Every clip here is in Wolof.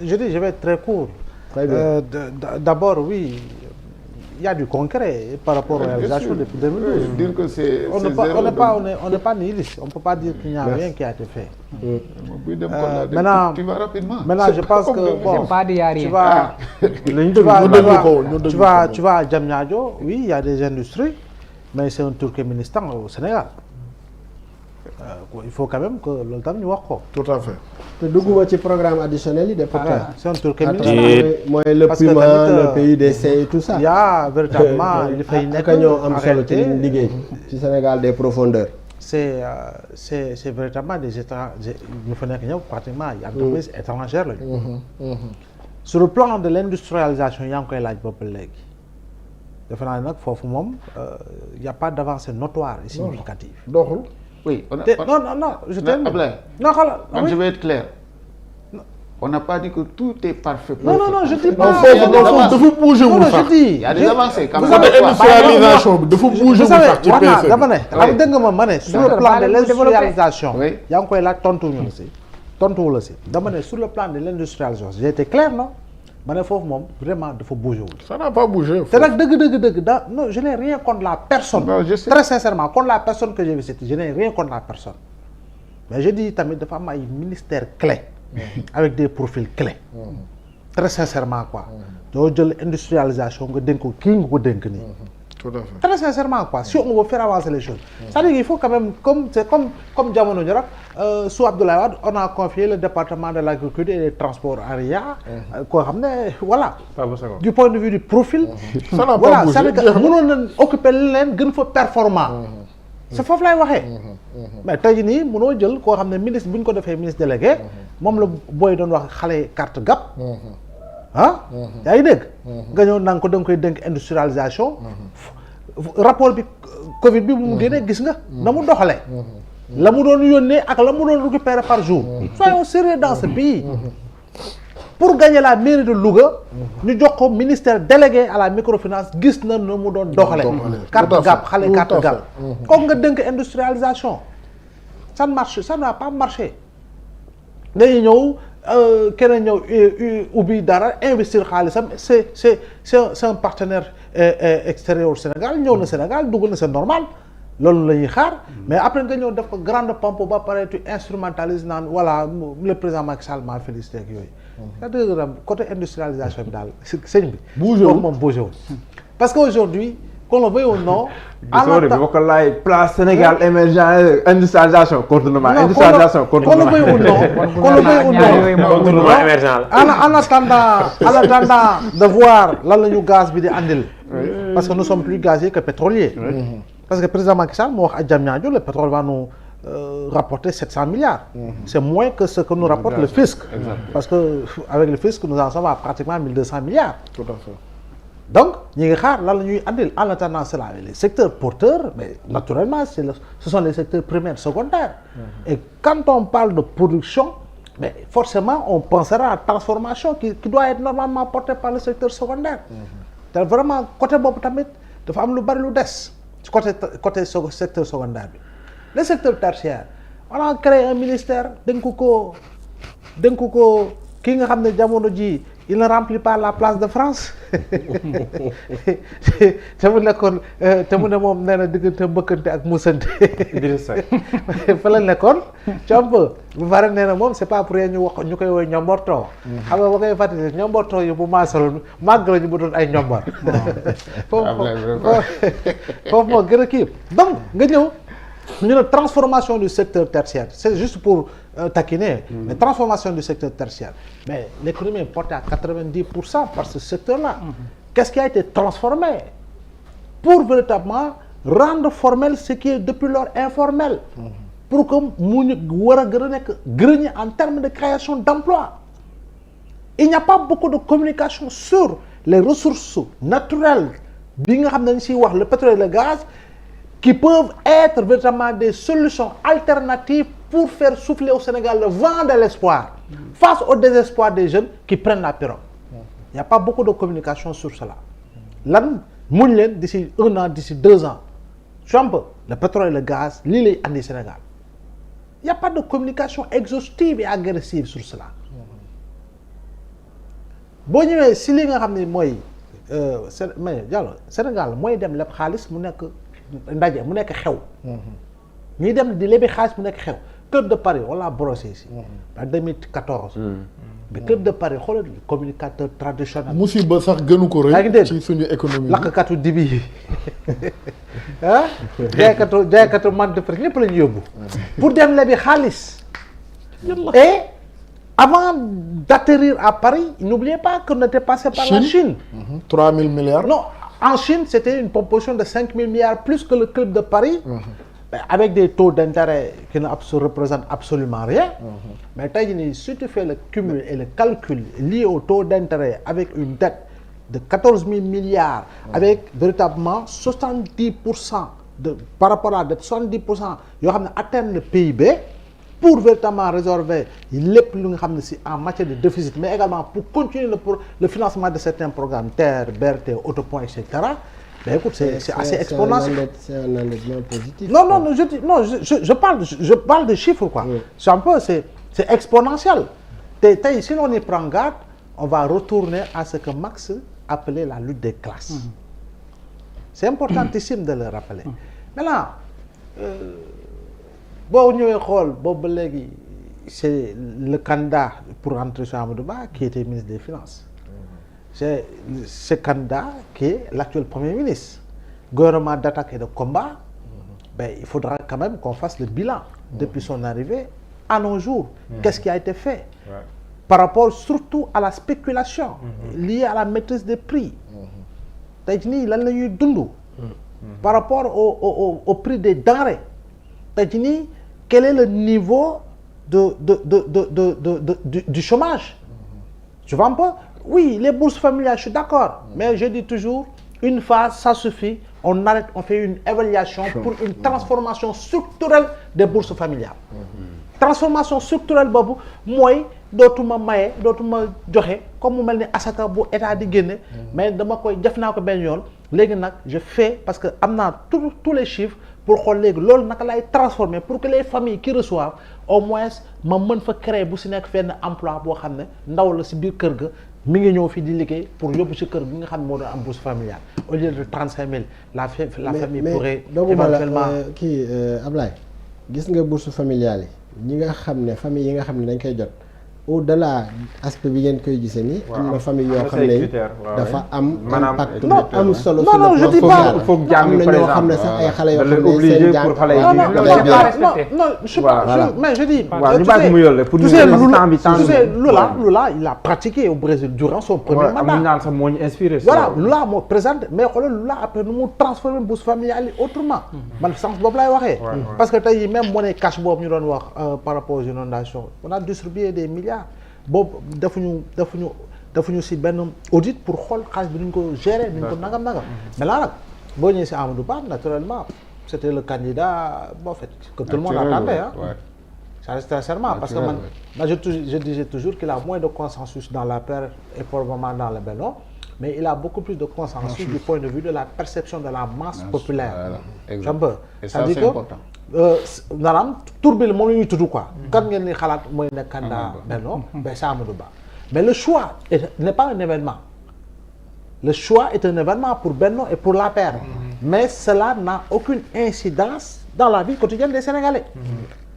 Je dis, je vais être très court. Très bien. D'abord, oui, il y a du concret par rapport aux réalisations depuis 2012. Dire que c'est On n'est pas nihiliste. On ne peut pas dire qu'il n'y a rien qui a été fait. Maintenant, tu vas rapidement. Maintenant, je pense que bon, pas dit y a rien. Tu vas à Diamniadio, oui, il y a des industries, mais c'est un Turkménistan au Sénégal. Il faut quand même que le temps ñu wax ko. Tout à fait. te dugguma ci programme additionnel yi de pourtant. C'est un Turkménistan. mooy le piment le PUDC et tout ça. Il y a véritablement li fay nekk ak ñoo am solo ci liñ liggéey ci Sénégal des profondeurs. C'est véritablement des étrangers ñu fa nekk ñëw pratiquement y a entreprises étrangères lañu. Sur le plan de l'industrialisation yaa ngi koy laaj bopp léegi. Defe naa ne nag foofu moom y a pas d'avancée notoire et significative. doxul. Oui, non, je t'aime. Non, je vais être clair. On n'a pas dit que tout est parfait. Non, je dis pas. dafa bouger wul sax. Il y a des avancées quand même. Industrialisation bi dafa bouger wul sax ci PSE. dama ne xam dégg nga ma ne sur le plan de l'industrialisation yaa ngi koy laaj tontuwuñu la si tontuwu la si dama ne sur le plan de l'industrialisation j'ai été clair non ma ne foofu moom vraiment dafa bouger wul. Ça n'a pas bougé. te nag dëgg non je n'ai rien contre la personne. Non, je sais. Très sincèrement contre la personne que j'ai visitée je n'ai rien contre la personne mais je dis tamit dafa am ay ministères clés avec des profils clés très sincèrement quoi doo jël industrialisation nga dénk ko kii nga ko dénk nii Tout à fait. très sincèrement quoi si on veut faire avancer les choses c'est-à-dire il faut quand même comme jamono ji rek sous Abdoulaye Wade on a confié le département de l'agriculture et des transports à RIA koo xam ne voilà du point de vue du profil Ça n'a pas voilà bougé. c'est-à-dire que mënoon na occuper leen gën fa performant c'est foofu lay waxee mais tey jii nii mënoo jël koo xam ne ministre bu ñu ko defee ministre délégué moom la booy doon wax xale carte gap yaa ngi dégg nga ñëw nanga ko da nga koy dénk industrialisation rapport bi Covid bi bu mu génnee gis nga na mu doxalee la mu doon yónnee ak la mu doon récupérer par jour soyons sérieux dans ce pays pour gagner la mairie de Louga ñu jox ko ministère délégué à la microfinance gis na nu mu doon doxalee carte gap xale carte gap kooku nga dénk industrialisation ça ne marche ça ne va pas marcher dañuy ñëw keneen ñëw ubbi dara investir xaalisam c'est un partenaire extérieur au Sénégal ñëw na Sénégal dugg na c'est normal loolu la ñuy xaar mais après nga ñëw def ko grande pompe ba pare tu instrumentalise naan voilà le président Macky Sall m'a félicité ak yooyu c'est-à-dire côté industrialisation bi daal sëñ bi bougé wul moom bougé wul parce que aujourd'hui qu'on le veuille ou non gisoo de bi ma ko laaj place Sénégal émergent industrialisation contournement industrialisation contournement qu'on le veuille ou non contournement émergent en attendant de voir lan la ñu gaz bi di andil parce que nous sommes plus gaziers que pétroliers parce que président Macky Sall moo wax à Diamniadio le pétrole va nous rapporter 700 milliards c'est moins que ce que nous rapporte le fisc parce que avec le fisc nous en sommes à pratiquement 1200 milliards Tout à fait. donc ñi ngi xaar lan la ñuy andil en attendant cela les secteurs porteurs mais naturellement ce sont les secteurs primaires secondaires et quand on parle de production mais forcément on pensera à la transformation qui doit être normalement portée par le secteur secondaire te vraiment côté boobu tamit dafa am lu bari lu des ci côté secteur secondaire bi le secteur tertiaire on a créé un ministère dénk ko kii nga xam ne jamono ji il ne remplit pas la place de France te mu ne moom nee na diggante mbëkkante ak musante fa la nekkoon comp bu pare nee na moom c'est pas pour rien ñu koy woy ñombortoo xam nga ba koy fàttali ñombortoo yi bu maasaloon màgg la ñu bu doon ay ñombor foofu moo gën a kii donc nga ñëw ñu ne transformation du secteur tertiaire c'est juste pour taquiner mais transformation du secteur tertiaire mais l'économie est portée à 90% par ce secteur-là qu'est-ce qui a été transformé pour véritablement rendre formel ce qui est depuis lors informel pour que mu ñu war a gën a nekk grenier en termes de création d'emplois il n'y a pas beaucoup de communication sur les ressources naturelles bi nga xam ne dañ siy wax le pétrole et le gaz qui peuvent être véritablement des solutions alternatives pour faire souffler au Sénégal le vent de l'espoir face au désespoir des jeunes qui prennent la pirogue. Il n'y a pas beaucoup de communication sur cela. Lan muñ leen d'ici 1 an, d'ici 2 ans. Trump, le pétrole et le gaz, lii lay andi Sénégal. Il n'y a pas de communication exhaustive et agressive sur cela. boo ñëwee si li nga xam ne mooy mais Diallo Sénégal mooy dem leb xaalis mu nekk ndaje mu nekk xew. ñuy dem di lebi xaalis mu nekk xew. Club de Paris on l'a brossé ici. en 2014. mais Club de Paris xoolal communicateur traditionnel. musiba sax gënu ko rëy. ci suñu économie. lakkatu dibi yi ah. jaaykatu mante presque ñëpp la ñu yóbbu. pour dem lebi xaalis. et avant d'atterrir à Paris n'oubliez pas qu'on était passé par la Chine. 3000 milliards. non en Chine c'était une proposition de 5000 milliards plus que le Club de Paris. Avec des taux d'intérêt qui ne représentent absolument rien. Mais tey jii nii si tu fais le cumul et le calcul lié au taux d'intérêt avec une dette de 14 000 milliards, avec véritablement 70% par rapport à la dette 70% yoo xam ne atteindre le PIB pour véritablement résorber lépp lu nga xam ne si en matière de déficit, mais également pour continuer le financement de certains programmes TER, BRT, autopont, etc. Ben écoute, c'est assez exponentiel. C'est un endettement positif. Non, je parle de chiffres, quoi. Oui. C'est exponentiel. Si on y prend garde, on va retourner à ce que Marx appelait la lutte des classes. C'est importantissime de le rappeler. Maintenant, c'est le candidat pour entrer sur Amadou Ba qui était ministre des Finances. C'est ce candidat qui est l'actuel Premier ministre. Gouvernement d'attaque et de combat, ben, il faudra quand même qu'on fasse le bilan depuis son arrivée à nos jours. Qu'est-ce qui a été fait par rapport surtout à la spéculation liée à la maîtrise des prix. Tey jii nii lan la ñuy dund par rapport au prix des denrées. Tey jii nii quel est le niveau du chômage? Tu vois un peu? Oui, les bourses familiales, je suis d'accord. Mais je dis toujours, une phase, ça suffit. On arrête, on fait une évaluation pour une transformation structurelle des bourses familiales. Transformation structurelle boobu mooy dootuma maye dootuma joxe comme mu mel ni asaka bu état di génne. mais dama koy def naa ko benn yoon léegi nag je fais parce que am naa tous les chiffres pour xool léegi loolu naka lay transformer pour que les familles qui reçoivent au moins ma mën fa créer bu si nekk fenn emploi boo xam ne ndaw la si biir kër ga. mi ngi ñëw fii di liggéey pour yóbbu ci kër gi nga xam ne moo doon am bourse familiale au lieu de 35 000 la famille pourrait éventuellement kii Ablaye gis nga bourse familiale yi ñi nga xam ne famille yi nga xam ne dañ koy jot au-delà aspect bi ngeen koy gisee nii. am na famille yoo xam ne dafa am impact bu am solo. non je dis pas foog jàng am na ñoo xam ne sax ay xale yoo xam ne seen jàng mais je dis tu sais Lula il a pratiqué au Brésil durant son premier mandat. Voilà Lula moo présente mais xoolal Lula après nu mu transformé bourse familiale yi autrement. man sens boobu laay waxee. parce que tey même monnaie cash boobu ñu doon wax par rapport aux inondations on a distribué des milliards. boobu defuñu si benn audit pour xool xaalis bi nuñ ko gérer nuñ ko nangam mais là nag boo ñëwee si Amadou Ba naturellement c'était le candidat bon fait que tout le monde attendait hein. Ça reste sincèrement parce que man je disais toujours qu'il a moins de consensus dans la paire et probablement dans le Benno mais il a beaucoup plus de consensus du point de vue de la perception de la masse populaire. C'est-à-dire que maanaam tur bi moom la ñuy tudd quoi. kan ngeen ni xalaat mooy nekk candidat Benno ben c'est Amadou Ba mais le choix n'est pas un événement. Le choix est un événement pour Benno et pour l'APR. Mais cela n'a aucune incidence dans la vie quotidienne des Sénégalais.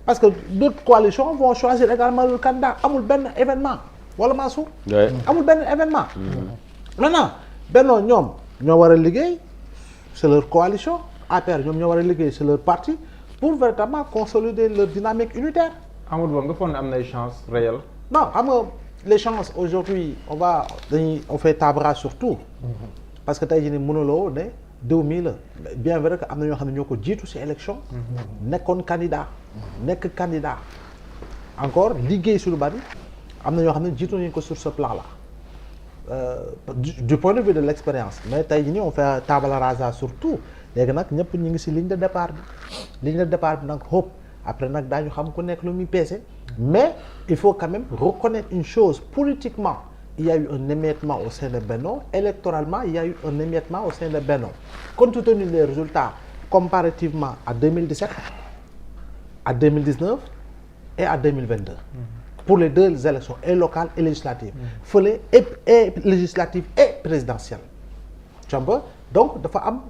Parce que d'autres coalitions vont choisir également le candidat amul benn événement wala Mansour. amul benn événement. Maintenant Benno ñoom ñoo war a liggéey c'est leur coalition APR ñoom ñoo war a liggéey c'est leur parti pour véritablement consolider leur dynamique unitaire. Amadou Ba nga foog ne am na ay chances réelles. Non xam nga les chances aujourd'hui on fait table rase sur tout. parce que tey jii nii mënuloo ne diw mii la bien vrai que am na ñoo xam ne ñoo ko jiitu ci élection. nekkoon candidat. nekk candidat encore liggéey sur lu bari am na ñoo xam ne jiitu nañu ko sur ce plan là. Du point de vue de l'expérience mais tey jii nii on fait table rase sur tout léegi nag ñëpp ñu ngi ci ligne de départ bi nag hope après nag daañu xam ku nekk lu muy peese mais il faut quand même reconnaître une chose politiquement il y a eu un émiettement au sein de Benno électoralement il y a eu un émiettement au sein de Benno compte tenu des résultats comparativement à 2017 à 2019 et à 2022 pour les deux élections et locales et législatives fële et législative et présidentielle tu vois donc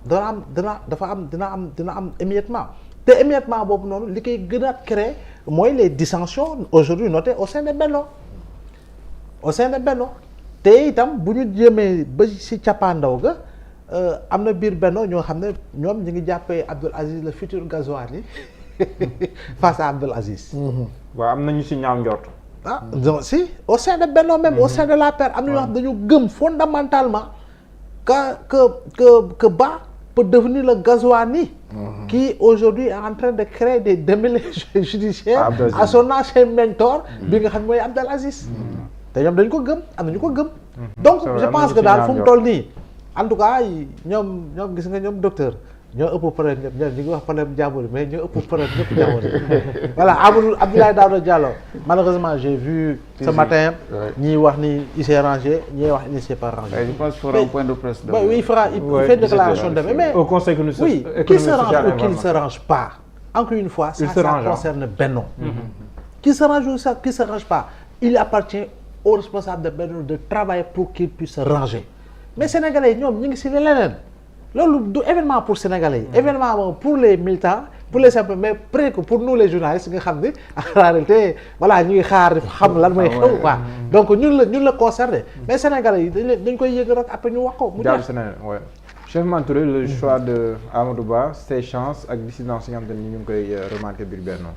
dina am émiettement te émiettement boobu noonu li koy gën a créer mooy les dissensions aujourd'hui notées au sein de Benno te itam bu ñu jëmee ba ci cappaandaw ga am na biir Benno ñoo xam ne ñoom ñu ngi jàppee Abdoul Aziz le futur Ghazouani face à Abdoul Aziz. waaw am nañu ci ñaaw njort. donc si au sein de Benno même au sein de l'APR am na ñoo xam dañu gëm fondamentalement que Ba peut devenir le Ghazouani qui aujourd'hui est en train de créer des démêlés judiciaires à son ancien mentor bi nga xam mooy Abdoul Aziz te ñoom dañu ko gëm am nañu ko gëm donc je pense que daal fu mu toll nii en tout cas ñoom gis nga ñoom docteur ñoo ëpp problème ñëpp ñoom ñu ngi wax problème jàmbur mais ñoo ëpp problème ñëpp jàmbur voilà Abdoulaye Daouda Diallo malheureusement j'ai vu ce matin ñii wax ni il s'est rangé ñii wax il ne s'est pas rangé. je pense qu'il fera un point de presse. Oui, il fait une déclaration demain mais au conseil économique oui qui se range ou qui ne se range pas encore une fois ça concerne Benno qui se range ou qui se range pas il appartient aux responsables de Benno de travailler pour qu'ils puissent se ranger mais sénégalais ñoom ñu ngi ci leneen loolu du événement pour sénégalais yi événement pour les militants pour les simples mais près que pour nous les journalistes nga xam ni en réalité voilà ñu ngi xaar xam lan mooy xew quoi donc ñun la concerné mais sénégalais yi dañ koy yëg rek après ñu wax ko mu jeex. Chef Touré le choix de Amadou Ba ses chances ak dissidence yi nga xam te ni ñu ngi koy remarqué biir Benno